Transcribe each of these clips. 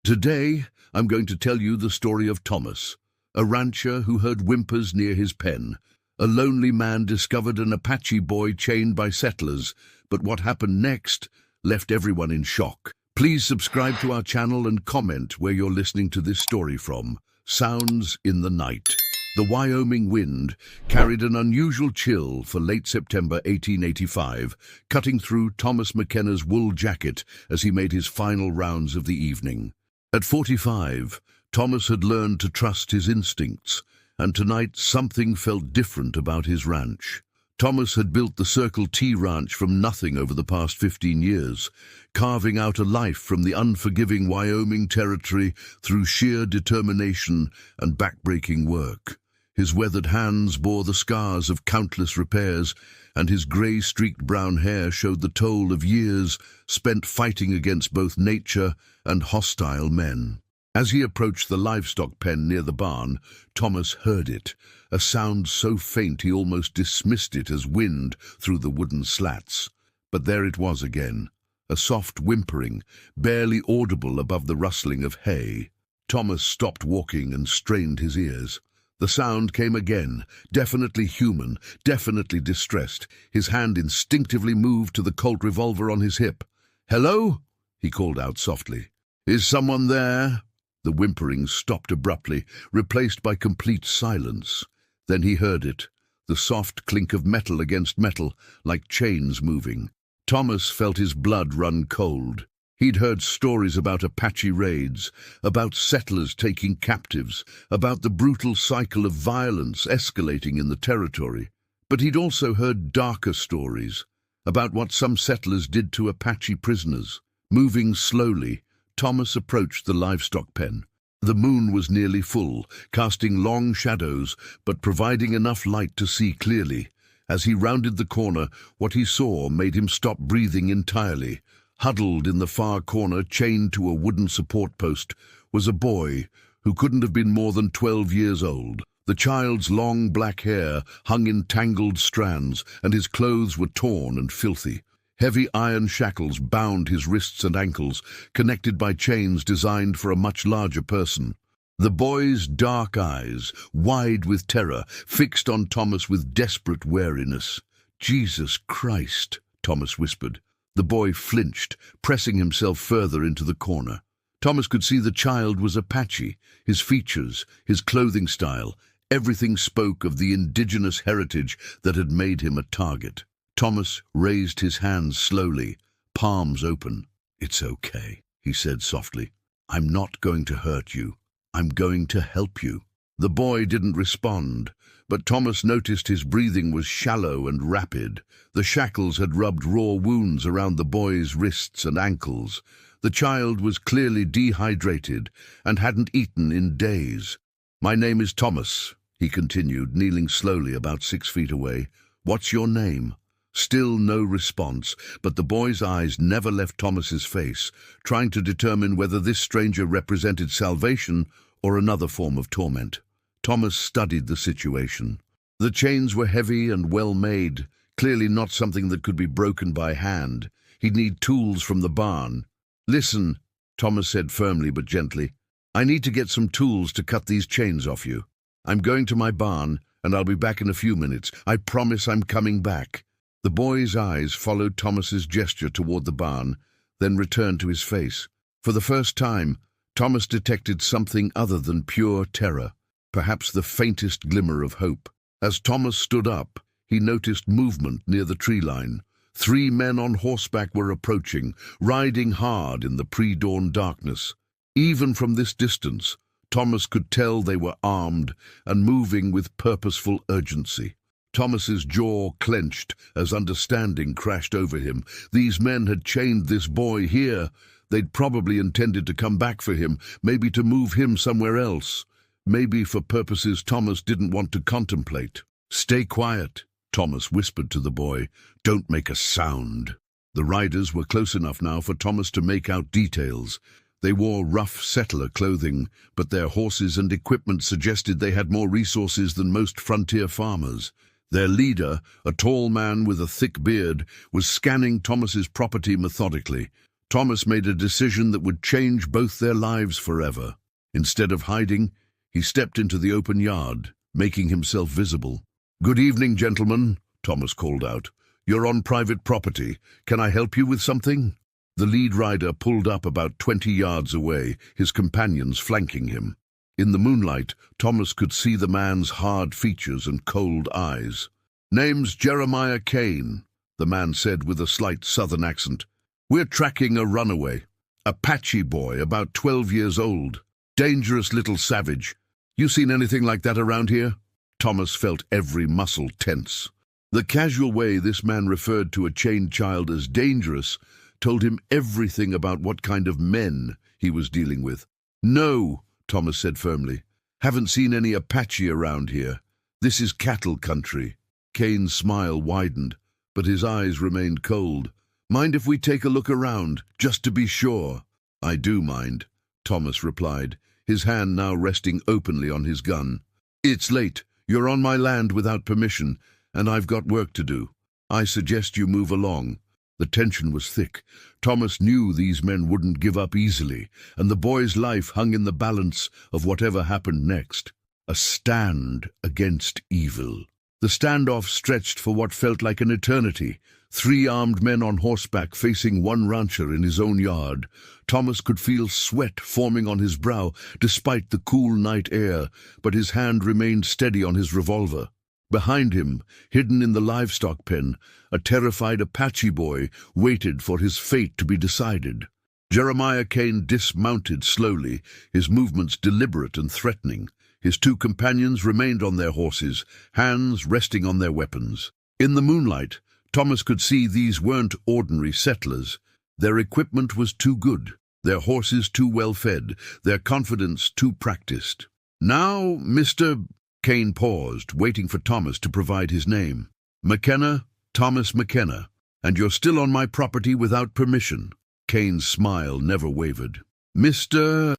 Today, I'm going to tell you the story of Thomas, a rancher who heard whimpers near his pen. A lonely man discovered an Apache boy chained by settlers, but what happened next left everyone in shock. Please subscribe to our channel and comment where you're listening to this story from. Sounds in the night. The Wyoming wind carried an unusual chill for late September 1885, cutting through Thomas McKenna's wool jacket as he made his final rounds of the evening. At 45, Thomas had learned to trust his instincts, and tonight something felt different about his ranch. Thomas had built the Circle T ranch from nothing over the past 15 years, carving out a life from the unforgiving Wyoming territory through sheer determination and backbreaking work. His weathered hands bore the scars of countless repairs, and his grey-streaked brown hair showed the toll of years spent fighting against both nature and hostile men. As he approached the livestock pen near the barn, Thomas heard it, a sound so faint he almost dismissed it as wind through the wooden slats. But there it was again, a soft whimpering, barely audible above the rustling of hay. Thomas stopped walking and strained his ears. The sound came again, definitely human, definitely distressed. His hand instinctively moved to the Colt revolver on his hip. "Hello?" he called out softly. "Is someone there?" The whimpering stopped abruptly, replaced by complete silence. Then he heard it, the soft clink of metal against metal, like chains moving. Thomas felt his blood run cold. He'd heard stories about Apache raids, about settlers taking captives, about the brutal cycle of violence escalating in the territory. But he'd also heard darker stories, about what some settlers did to Apache prisoners. Moving slowly, Thomas approached the livestock pen. The moon was nearly full, casting long shadows, but providing enough light to see clearly. As he rounded the corner, what he saw made him stop breathing entirely. Huddled in the far corner, chained to a wooden support post, was a boy who couldn't have been more than 12 years old. The child's long black hair hung in tangled strands, and his clothes were torn and filthy. Heavy iron shackles bound his wrists and ankles, connected by chains designed for a much larger person. The boy's dark eyes, wide with terror, fixed on Thomas with desperate wariness. "Jesus Christ," Thomas whispered. The boy flinched, pressing himself further into the corner. Thomas could see the child was Apache. His features, his clothing style, everything spoke of the indigenous heritage that had made him a target. Thomas raised his hands slowly, palms open. "It's okay," he said softly. "I'm not going to hurt you. I'm going to help you." The boy didn't respond, but Thomas noticed his breathing was shallow and rapid. The shackles had rubbed raw wounds around the boy's wrists and ankles. The child was clearly dehydrated and hadn't eaten in days. "My name is Thomas," he continued, kneeling slowly about 6 feet away. "What's your name?" Still no response, but the boy's eyes never left Thomas's face, trying to determine whether this stranger represented salvation or another form of torment. Thomas studied the situation. The chains were heavy and well made, clearly not something that could be broken by hand. He'd need tools from the barn. "Listen," Thomas said firmly but gently. "I need to get some tools to cut these chains off you. I'm going to my barn, and I'll be back in a few minutes. I promise I'm coming back." The boy's eyes followed Thomas's gesture toward the barn, then returned to his face. For the first time, Thomas detected something other than pure terror, perhaps the faintest glimmer of hope. As Thomas stood up, he noticed movement near the tree line. 3 men on horseback were approaching, riding hard in the pre-dawn darkness. Even from this distance, Thomas could tell they were armed and moving with purposeful urgency. Thomas's jaw clenched as understanding crashed over him. These men had chained this boy here. They'd probably intended to come back for him, maybe to move him somewhere else. Maybe for purposes Thomas didn't want to contemplate. "Stay quiet," Thomas whispered to the boy. "Don't make a sound." The riders were close enough now for Thomas to make out details. They wore rough settler clothing, but their horses and equipment suggested they had more resources than most frontier farmers. Their leader, a tall man with a thick beard, was scanning Thomas's property methodically. Thomas made a decision that would change both their lives forever. Instead of hiding, he stepped into the open yard, making himself visible. "Good evening, gentlemen," Thomas called out. "You're on private property. Can I help you with something?" The lead rider pulled up about 20 yards away, his companions flanking him. In the moonlight, Thomas could see the man's hard features and cold eyes. "Name's Jeremiah Kane," the man said with a slight southern accent. "We're tracking a runaway. Apache boy, about 12 years old. Dangerous little savage. You seen anything like that around here?" Thomas felt every muscle tense. The casual way this man referred to a chained child as dangerous told him everything about what kind of men he was dealing with. "No," Thomas said firmly. "Haven't seen any Apache around here. This is cattle country." Kane's smile widened, but his eyes remained cold. "Mind if we take a look around, just to be sure?" "I do mind," Thomas replied, his hand now resting openly on his gun. "It's late. You're on my land without permission, and I've got work to do. I suggest you move along." The tension was thick. Thomas knew these men wouldn't give up easily, and the boy's life hung in the balance of whatever happened next. A stand against evil. The standoff stretched for what felt like an eternity. 3 armed men on horseback facing one rancher in his own yard. Thomas could feel sweat forming on his brow despite the cool night air, but his hand remained steady on his revolver. Behind him, hidden in the livestock pen, a terrified Apache boy waited for his fate to be decided. Jeremiah Kane dismounted slowly, his movements deliberate and threatening. His 2 companions remained on their horses, hands resting on their weapons. In the moonlight, Thomas could see these weren't ordinary settlers. Their equipment was too good, their horses too well fed, their confidence too practiced. "Now, Mr. Kane paused, waiting for Thomas to provide his name. "McKenna, Thomas McKenna, and you're still on my property without permission." Kane's smile never wavered. "Mr.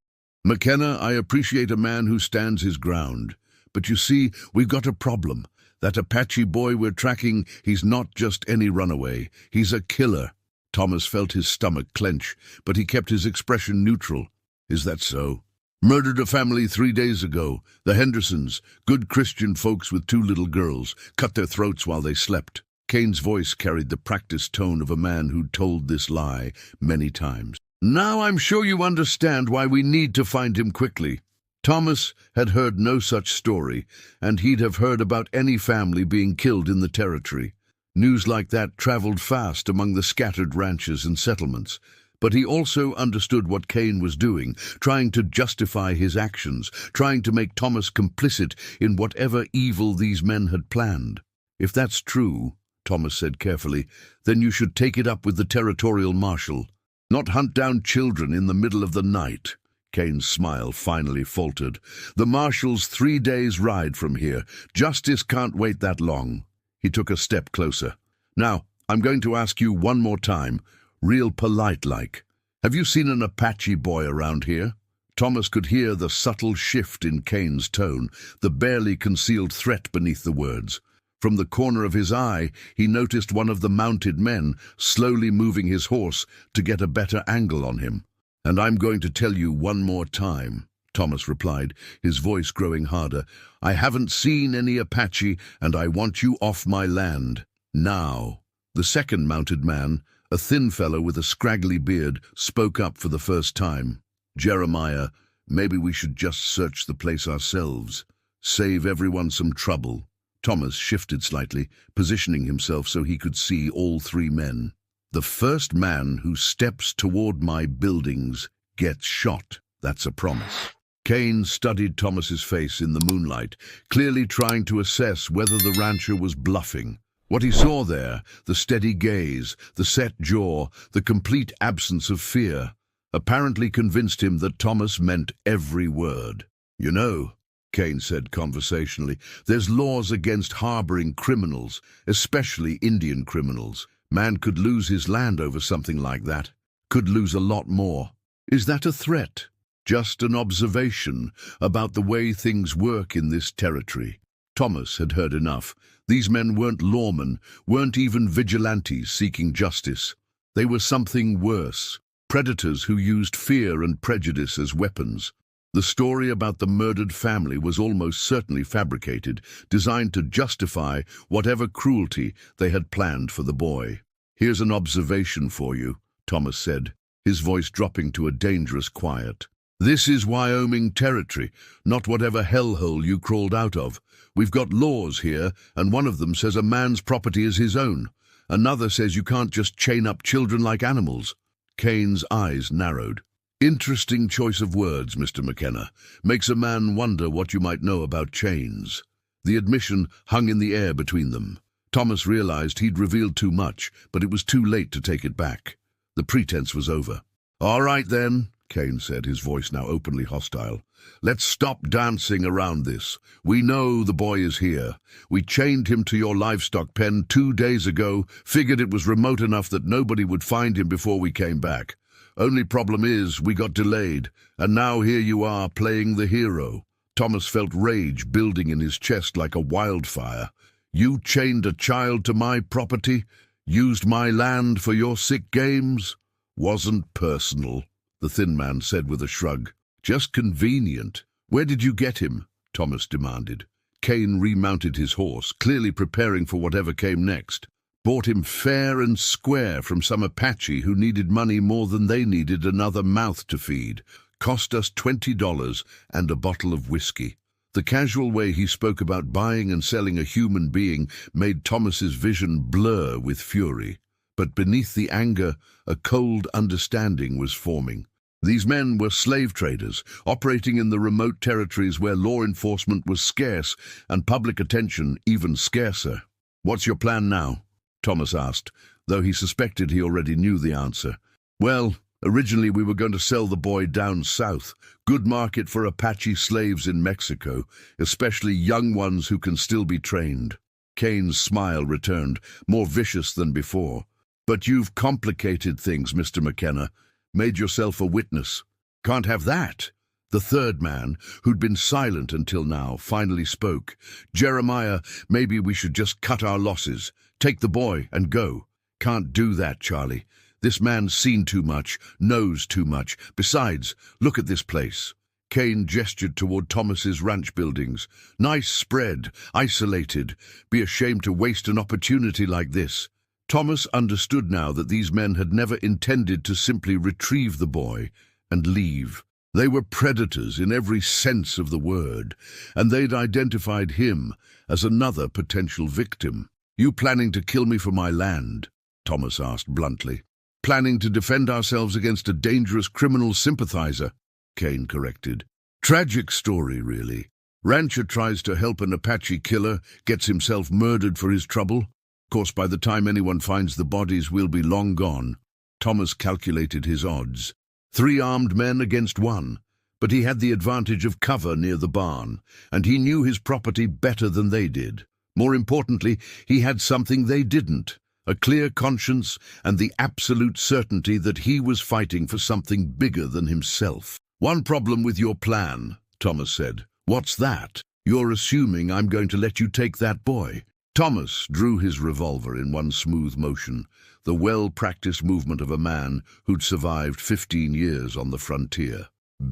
McKenna, I appreciate a man who stands his ground. But you see, we've got a problem. That Apache boy we're tracking, he's not just any runaway. He's a killer." Thomas felt his stomach clench, but he kept his expression neutral. "Is that so?" "Murdered a family 3 days ago. The Hendersons, good Christian folks with 2 little girls, cut their throats while they slept." Kane's voice carried the practiced tone of a man who'd told this lie many times. "Now I'm sure you understand why we need to find him quickly." Thomas had heard no such story, and he'd have heard about any family being killed in the territory. News like that traveled fast among the scattered ranches and settlements. But he also understood what Kane was doing, trying to justify his actions, trying to make Thomas complicit in whatever evil these men had planned. "If that's true," Thomas said carefully, "then you should take it up with the territorial marshal. Not hunt down children in the middle of the night." Kane's smile finally faltered. "The marshal's 3 days' ride from here. Justice can't wait that long." He took a step closer. "Now, I'm going to ask you one more time, real polite-like. Have you seen an Apache boy around here?" Thomas could hear the subtle shift in Kane's tone, the barely concealed threat beneath the words. From the corner of his eye, he noticed one of the mounted men slowly moving his horse to get a better angle on him. "And I'm going to tell you one more time," Thomas replied, his voice growing harder. "I haven't seen any Apache, and I want you off my land. Now." The second mounted man, a thin fellow with a scraggly beard, spoke up for the first time. "Jeremiah, maybe we should just search the place ourselves. Save everyone some trouble." Thomas shifted slightly, positioning himself so he could see all 3 men. "The first man who steps toward my buildings gets shot. That's a promise." Kane studied Thomas's face in the moonlight, clearly trying to assess whether the rancher was bluffing. What he saw there, the steady gaze, the set jaw, the complete absence of fear, apparently convinced him that Thomas meant every word. "You know," Kane said conversationally, "there's laws against harboring criminals, especially Indian criminals. Man could lose his land over something like that. Could lose a lot more. Is that a threat? Just an observation about the way things work in this territory." Thomas had heard enough. These men weren't lawmen, weren't even vigilantes seeking justice. They were something worse. predators who used fear and prejudice as weapons. The story about the murdered family was almost certainly fabricated, designed to justify whatever cruelty they had planned for the boy. "Here's an observation for you," Thomas said, his voice dropping to a dangerous quiet. "This is Wyoming territory, not whatever hellhole you crawled out of. We've got laws here, and one of them says a man's property is his own. Another says you can't just chain up children like animals." Kane's eyes narrowed. "Interesting choice of words, Mr. McKenna. Makes a man wonder what you might know about chains." The admission hung in the air between them. Thomas realized he'd revealed too much, but it was too late to take it back. The pretense was over. "All right then," Kane said, his voice now openly hostile. "Let's stop dancing around this. We know the boy is here. We chained him to your livestock pen 2 days ago, figured it was remote enough that nobody would find him before we came back. Only problem is, we got delayed, and now here you are playing the hero." Thomas felt rage building in his chest like a wildfire. "You chained a child to my property? Used my land for your sick games?" "Wasn't personal," the thin man said with a shrug. "Just convenient." "Where did you get him?" Thomas demanded. Kane remounted his horse, clearly preparing for whatever came next. "Bought him fair and square from some Apache who needed money more than they needed another mouth to feed. Cost us $20 and a bottle of whiskey." The casual way he spoke about buying and selling a human being made Thomas's vision blur with fury. But beneath the anger, a cold understanding was forming. These men were slave traders, operating in the remote territories where law enforcement was scarce and public attention even scarcer. "What's your plan now?" Thomas asked, though he suspected he already knew the answer. "Well, originally we were going to sell the boy down south. Good market for Apache slaves in Mexico, especially young ones who can still be trained." Kane's smile returned, more vicious than before. "But you've complicated things, Mr. McKenna. Made yourself a witness." "Can't have that." The third man, who'd been silent until now, finally spoke. "Jeremiah, maybe we should just cut our losses. Take the boy and go." "Can't do that, Charlie. This man's seen too much, knows too much. Besides, look at this place." Kane gestured toward Thomas's ranch buildings. "Nice spread, isolated. Be ashamed to waste an opportunity like this." Thomas understood now that these men had never intended to simply retrieve the boy and leave. They were predators in every sense of the word, and they'd identified him as another potential victim. "You planning to kill me for my land?" Thomas asked bluntly. "Planning to defend ourselves against a dangerous criminal sympathizer," Kane corrected. "Tragic story, really. Rancher tries to help an Apache killer, gets himself murdered for his trouble. Of course, by the time anyone finds the bodies, we'll be long gone." Thomas calculated his odds. 3 armed men against 1. But he had the advantage of cover near the barn, and he knew his property better than they did. More importantly, he had something they didn't. A clear conscience and the absolute certainty that he was fighting for something bigger than himself. "One problem with your plan," Thomas said. "What's that?" "You're assuming I'm going to let you take that boy." Thomas drew his revolver in one smooth motion, the well-practiced movement of a man who'd survived 15 years on the frontier.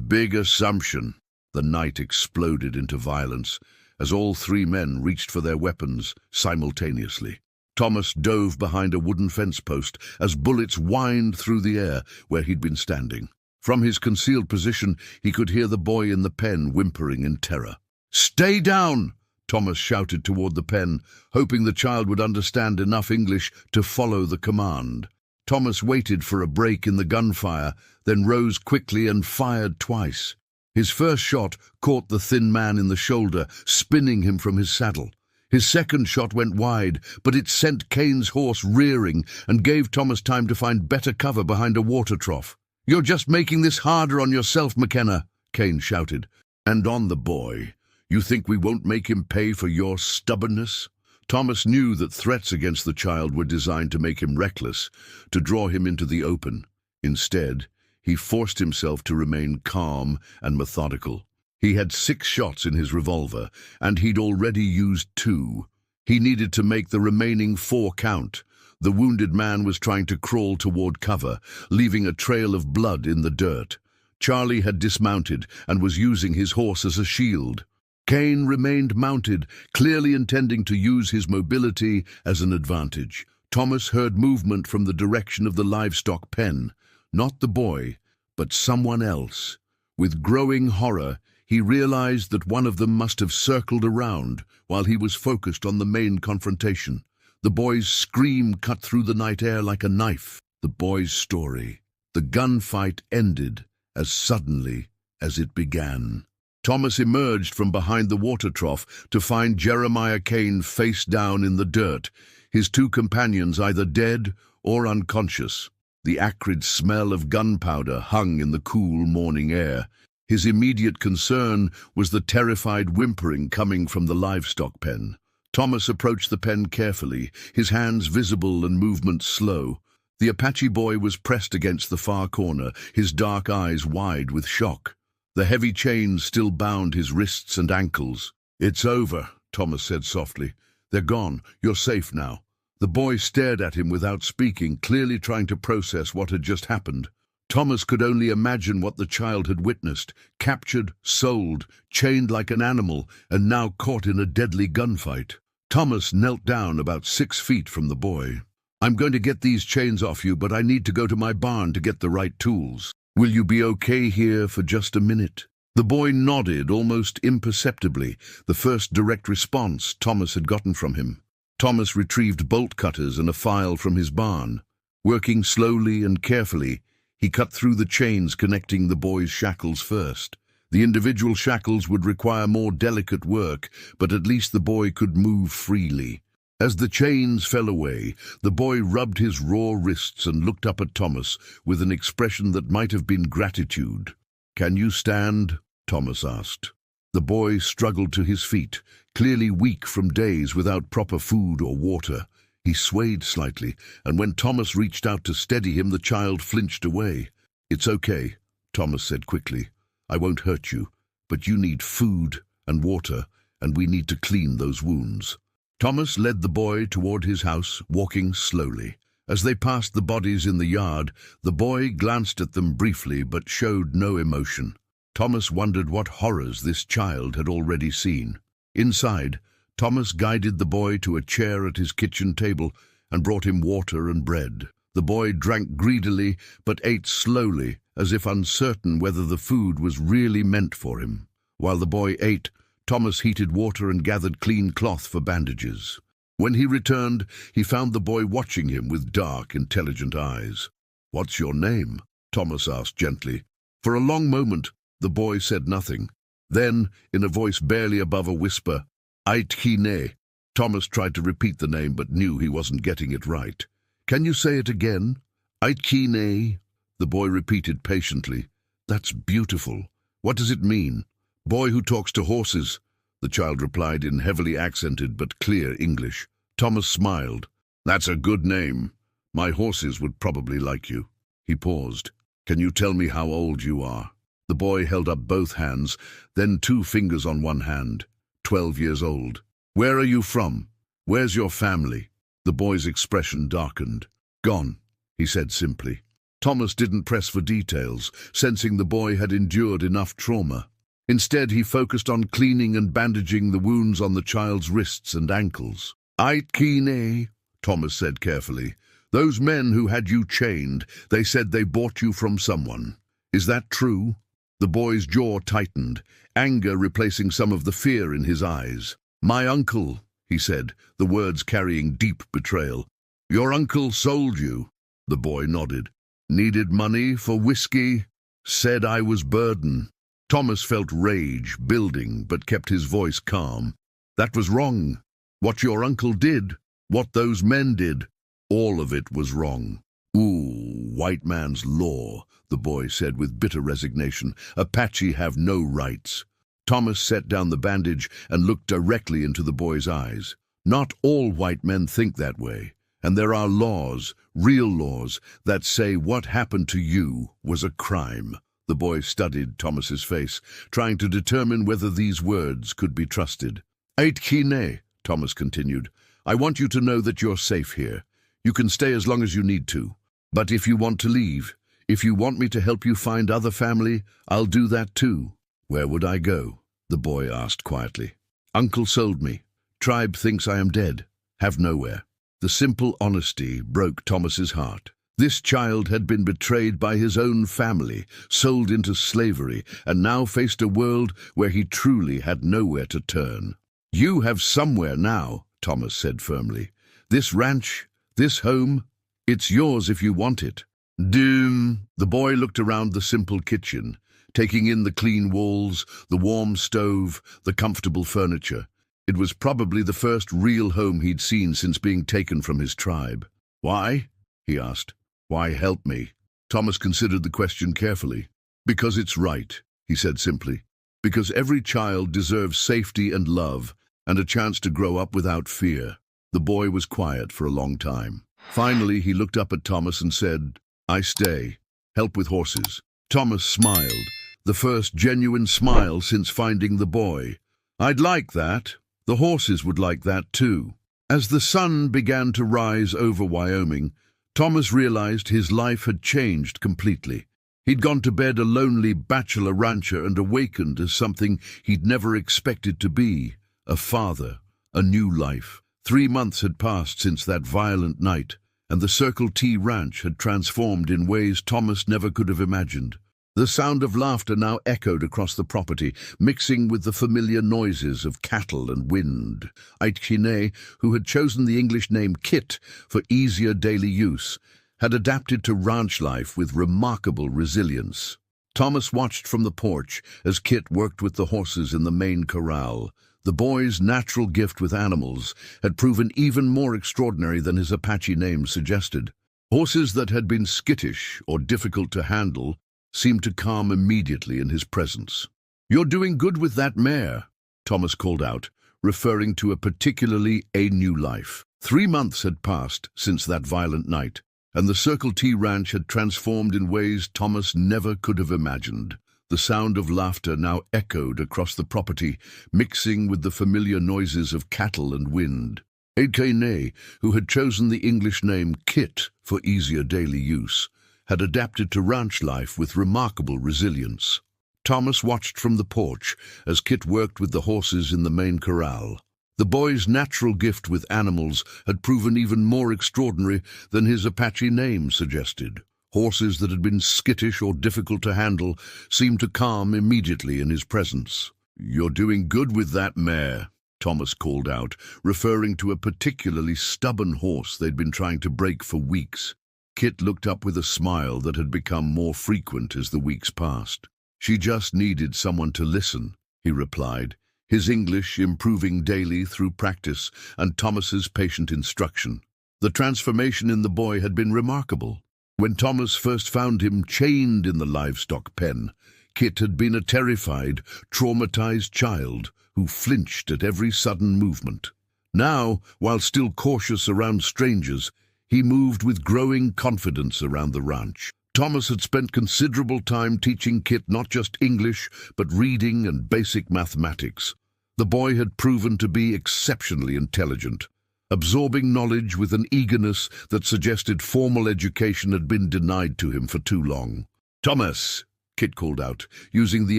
"Big assumption." The night exploded into violence as all 3 men reached for their weapons simultaneously. Thomas dove behind a wooden fence post as bullets whined through the air where he'd been standing. From his concealed position, he could hear the boy in the pen whimpering in terror. "Stay down!" Thomas shouted toward the pen, hoping the child would understand enough English to follow the command. Thomas waited for a break in the gunfire, then rose quickly and fired twice. His first shot caught the thin man in the shoulder, spinning him from his saddle. His second shot went wide, but it sent Kane's horse rearing and gave Thomas time to find better cover behind a water trough. "You're just making this harder on yourself, McKenna," Kane shouted. "And on the boy. You think we won't make him pay for your stubbornness?" Thomas knew that threats against the child were designed to make him reckless, to draw him into the open. Instead, he forced himself to remain calm and methodical. He had 6 shots in his revolver, and he'd already used 2. He needed to make the remaining 4 count. The wounded man was trying to crawl toward cover, leaving a trail of blood in the dirt. Charlie had dismounted and was using his horse as a shield. Kane remained mounted, clearly intending to use his mobility as an advantage. Thomas heard movement from the direction of the livestock pen. Not the boy, but someone else. With growing horror, he realized that one of them must have circled around while he was focused on the main confrontation. The boy's scream cut through the night air like a knife. The boy's story. The gunfight ended as suddenly as it began. Thomas emerged from behind the water trough to find Jeremiah Kane face down in the dirt, his two companions either dead or unconscious. The acrid smell of gunpowder hung in the cool morning air. His immediate concern was the terrified whimpering coming from the livestock pen. Thomas approached the pen carefully, his hands visible and movements slow. The Apache boy was pressed against the far corner, his dark eyes wide with shock. The heavy chains still bound his wrists and ankles. "It's over," Thomas said softly. "They're gone. You're safe now." The boy stared at him without speaking, clearly trying to process what had just happened. Thomas could only imagine what the child had witnessed, captured, sold, chained like an animal, and now caught in a deadly gunfight. Thomas knelt down about 6 feet from the boy. "I'm going to get these chains off you, but I need to go to my barn to get the right tools. Will you be okay here for just a minute?" The boy nodded almost imperceptibly, the first direct response Thomas had gotten from him. Thomas retrieved bolt cutters and a file from his barn. Working slowly and carefully, he cut through the chains connecting the boy's shackles first. The individual shackles would require more delicate work, but at least the boy could move freely. As the chains fell away, the boy rubbed his raw wrists and looked up at Thomas with an expression that might have been gratitude. "Can you stand?" Thomas asked. The boy struggled to his feet, clearly weak from days without proper food or water. He swayed slightly, and when Thomas reached out to steady him, the child flinched away. "It's okay," Thomas said quickly. "I won't hurt you, but you need food and water, and we need to clean those wounds." Thomas led the boy toward his house, walking slowly. As they passed the bodies in the yard, the boy glanced at them briefly but showed no emotion. Thomas wondered what horrors this child had already seen. Inside, Thomas guided the boy to a chair at his kitchen table and brought him water and bread. The boy drank greedily but ate slowly, as if uncertain whether the food was really meant for him. While the boy ate, Thomas heated water and gathered clean cloth for bandages. When he returned, he found the boy watching him with dark, intelligent eyes. "What's your name?" Thomas asked gently. For a long moment, the boy said nothing. Then, in a voice barely above a whisper, "Aitkine." Thomas tried to repeat the name but knew he wasn't getting it right. "Can you say it again?" "Aitkine," the boy repeated patiently. "That's beautiful. What does it mean?" "Boy who talks to horses," the child replied in heavily accented but clear English. Thomas smiled. "That's a good name. My horses would probably like you." He paused. "Can you tell me how old you are?" The boy held up both hands, then 2 fingers on one hand. 12 years old. "Where are you from? Where's your family?" The boy's expression darkened. "Gone," he said simply. Thomas didn't press for details, sensing the boy had endured enough trauma. Instead, he focused on cleaning and bandaging the wounds on the child's wrists and ankles. "Aitkine," Thomas said carefully. "Those men who had you chained, they said they bought you from someone. Is that true?" The boy's jaw tightened, anger replacing some of the fear in his eyes. "My uncle," he said, the words carrying deep betrayal. "Your uncle sold you?" The boy nodded. "Needed money for whiskey? Said I was burden." Thomas felt rage building, but kept his voice calm. "That was wrong. What your uncle did, what those men did, all of it was wrong." "Ooh, white man's law," the boy said with bitter resignation. "Apache have no rights." Thomas set down the bandage and looked directly into the boy's eyes. "Not all white men think that way, and there are laws, real laws, that say what happened to you was a crime." The boy studied Thomas's face, trying to determine whether these words could be trusted. "Aitkine," Thomas continued, "I want you to know that you're safe here. You can stay as long as you need to. But if you want to leave, if you want me to help you find other family, I'll do that too." "Where would I go?" the boy asked quietly. "Uncle sold me. Tribe thinks I am dead. Have nowhere." The simple honesty broke Thomas's heart. This child had been betrayed by his own family, sold into slavery, and now faced a world where he truly had nowhere to turn. "You have somewhere now," Thomas said firmly. "This ranch, this home, it's yours if you want it." Doom! The boy looked around the simple kitchen, taking in the clean walls, the warm stove, the comfortable furniture. It was probably the first real home he'd seen since being taken from his tribe. "Why?" he asked. "Why help me?" Thomas considered the question carefully. "Because it's right," he said simply. "Because every child deserves safety and love, and a chance to grow up without fear." The boy was quiet for a long time. Finally, he looked up at Thomas and said, "I stay. Help with horses." Thomas smiled, the first genuine smile since finding the boy. "I'd like that. The horses would like that too." As the sun began to rise over Wyoming, Thomas realized his life had changed completely. He'd gone to bed a lonely bachelor rancher and awakened as something he'd never expected to be, a father, a new life. 3 months had passed since that violent night, and the Circle T ranch had transformed in ways Thomas never could have imagined. The sound of laughter now echoed across the property, mixing with the familiar noises of cattle and wind. Apache, who had chosen the English name Kit for easier daily use, had adapted to ranch life with remarkable resilience. Thomas watched from the porch as Kit worked with the horses in the main corral. The boy's natural gift with animals had proven even more extraordinary than his Apache name suggested. Horses that had been skittish or difficult to handle seemed to calm immediately in his presence. "You're doing good with that mare," Thomas called out, referring to a new life. 3 months had passed since that violent night, and the Circle T ranch had transformed in ways Thomas never could have imagined. The sound of laughter now echoed across the property, mixing with the familiar noises of cattle and wind. McKenna, who had chosen the English name Kit for easier daily use, had adapted to ranch life with remarkable resilience. Thomas watched from the porch as Kit worked with the horses in the main corral. The boy's natural gift with animals had proven even more extraordinary than his Apache name suggested. Horses that had been skittish or difficult to handle seemed to calm immediately in his presence. "You're doing good with that mare," Thomas called out, referring to a particularly stubborn horse they'd been trying to break for weeks. Kit looked up with a smile that had become more frequent as the weeks passed. "She just needed someone to listen," he replied, his English improving daily through practice and Thomas's patient instruction. The transformation in the boy had been remarkable. When Thomas first found him chained in the livestock pen, Kit had been a terrified, traumatized child who flinched at every sudden movement. Now, while still cautious around strangers, he moved with growing confidence around the ranch. Thomas had spent considerable time teaching Kit not just English, but reading and basic mathematics. The boy had proven to be exceptionally intelligent, absorbing knowledge with an eagerness that suggested formal education had been denied to him for too long. "Thomas," Kit called out, using the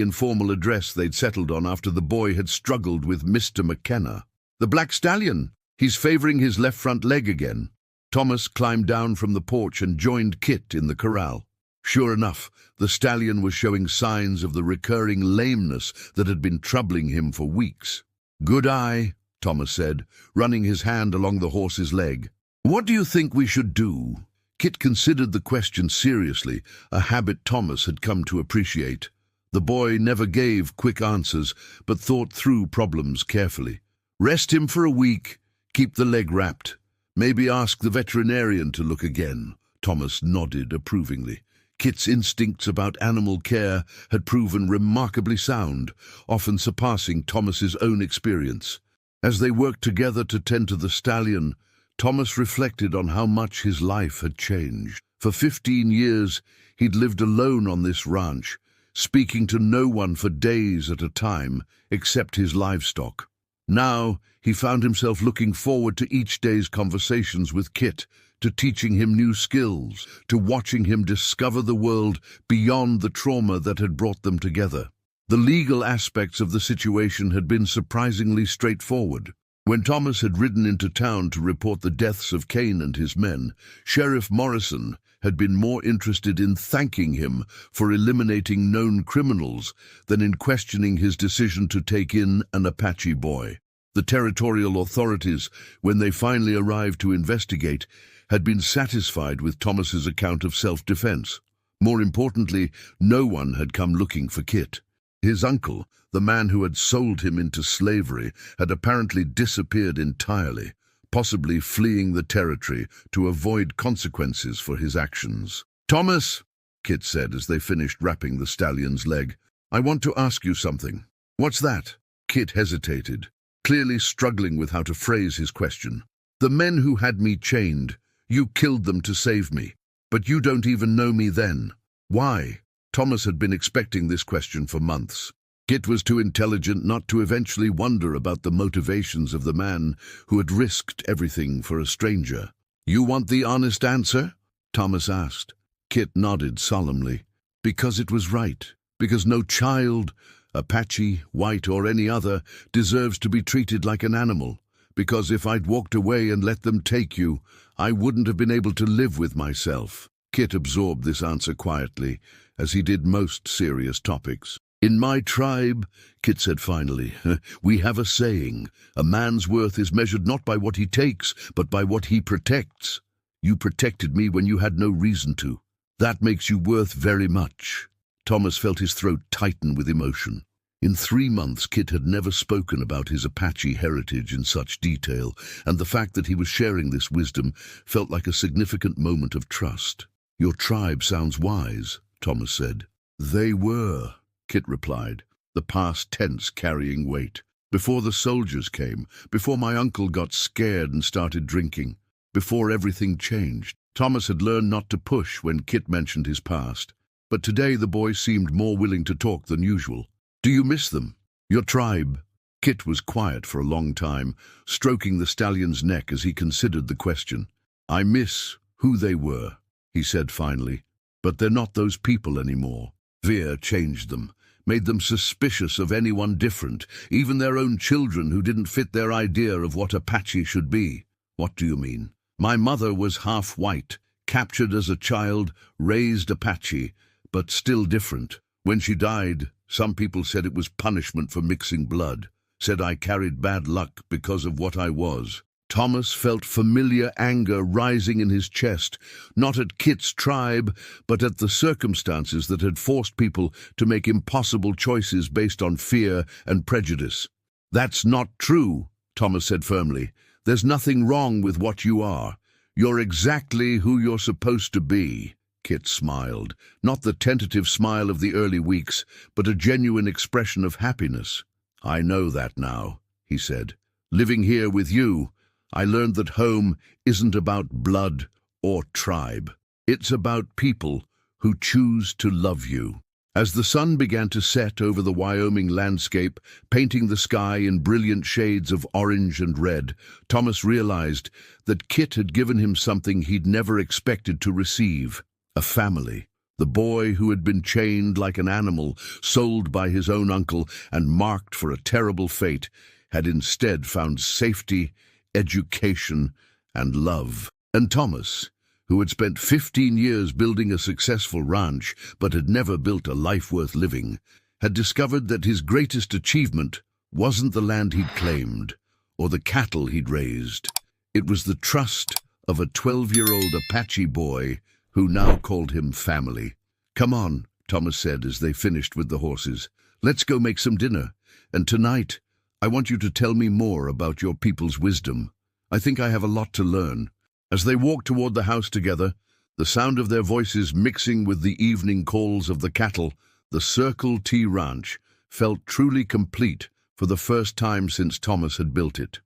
informal address they'd settled on after the boy had struggled with Mr. McKenna. "The black stallion. He's favoring his left front leg again." Thomas climbed down from the porch and joined Kit in the corral. Sure enough, the stallion was showing signs of the recurring lameness that had been troubling him for weeks. "Good eye," Thomas said, running his hand along the horse's leg. "What do you think we should do?" Kit considered the question seriously, a habit Thomas had come to appreciate. The boy never gave quick answers, but thought through problems carefully. "Rest him for a week, keep the leg wrapped. Maybe ask the veterinarian to look again." Thomas nodded approvingly. Kit's instincts about animal care had proven remarkably sound, often surpassing Thomas's own experience. As they worked together to tend to the stallion, Thomas reflected on how much his life had changed. For 15 years, he'd lived alone on this ranch, speaking to no one for days at a time except his livestock. Now he found himself looking forward to each day's conversations with Kit, to teaching him new skills, to watching him discover the world beyond the trauma that had brought them together. The legal aspects of the situation had been surprisingly straightforward. When Thomas had ridden into town to report the deaths of Kane and his men, Sheriff Morrison had been more interested in thanking him for eliminating known criminals than in questioning his decision to take in an Apache boy. The territorial authorities, when they finally arrived to investigate, had been satisfied with Thomas's account of self-defense. More importantly, no one had come looking for Kit. His uncle, the man who had sold him into slavery, had apparently disappeared entirely, possibly fleeing the territory to avoid consequences for his actions. "Thomas," Kit said as they finished wrapping the stallion's leg, "I want to ask you something." "What's that?" Kit hesitated, clearly struggling with how to phrase his question. "The men who had me chained, you killed them to save me, but you don't even know me then. Why?" Thomas had been expecting this question for months. Kit was too intelligent not to eventually wonder about the motivations of the man who had risked everything for a stranger. "You want the honest answer?" Thomas asked. Kit nodded solemnly. "Because it was right. Because no child, Apache, white or any other, deserves to be treated like an animal. Because if I'd walked away and let them take you, I wouldn't have been able to live with myself." Kit absorbed this answer quietly, as he did most serious topics. "In my tribe," Kit said finally, "we have a saying, a man's worth is measured not by what he takes, but by what he protects. You protected me when you had no reason to. That makes you worth very much." Thomas felt his throat tighten with emotion. In 3 months, Kit had never spoken about his Apache heritage in such detail, and the fact that he was sharing this wisdom felt like a significant moment of trust. "Your tribe sounds wise," Thomas said. "They were," Kit replied, the past tense carrying weight. "Before the soldiers came, before my uncle got scared and started drinking, before everything changed." Thomas had learned not to push when Kit mentioned his past, but today the boy seemed more willing to talk than usual. "Do you miss them? Your tribe?" Kit was quiet for a long time, stroking the stallion's neck as he considered the question. "I miss who they were," he said finally, "but they're not those people anymore. Fear changed them, made them suspicious of anyone different, even their own children who didn't fit their idea of what Apache should be." "What do you mean?" "My mother was half white, captured as a child, raised Apache, but still different. When she died, some people said it was punishment for mixing blood, said I carried bad luck because of what I was." Thomas felt familiar anger rising in his chest, not at Kit's tribe, but at the circumstances that had forced people to make impossible choices based on fear and prejudice. "That's not true," Thomas said firmly. "There's nothing wrong with what you are. You're exactly who you're supposed to be." Kit smiled, not the tentative smile of the early weeks, but a genuine expression of happiness. "I know that now," he said. "Living here with you, I learned that home isn't about blood or tribe. It's about people who choose to love you." As the sun began to set over the Wyoming landscape, painting the sky in brilliant shades of orange and red, Thomas realized that Kit had given him something he'd never expected to receive: a family. The boy who had been chained like an animal, sold by his own uncle, and marked for a terrible fate, had instead found safety, education, and love. And Thomas, who had spent 15 years building a successful ranch but had never built a life worth living, had discovered that his greatest achievement wasn't the land he'd claimed or the cattle he'd raised. It was the trust of a 12-year-old Apache boy who now called him family. "Come on," Thomas said as they finished with the horses. "Let's go make some dinner. And tonight, I want you to tell me more about your people's wisdom. I think I have a lot to learn." As they walked toward the house together, the sound of their voices mixing with the evening calls of the cattle, the Circle T Ranch felt truly complete for the first time since Thomas had built it.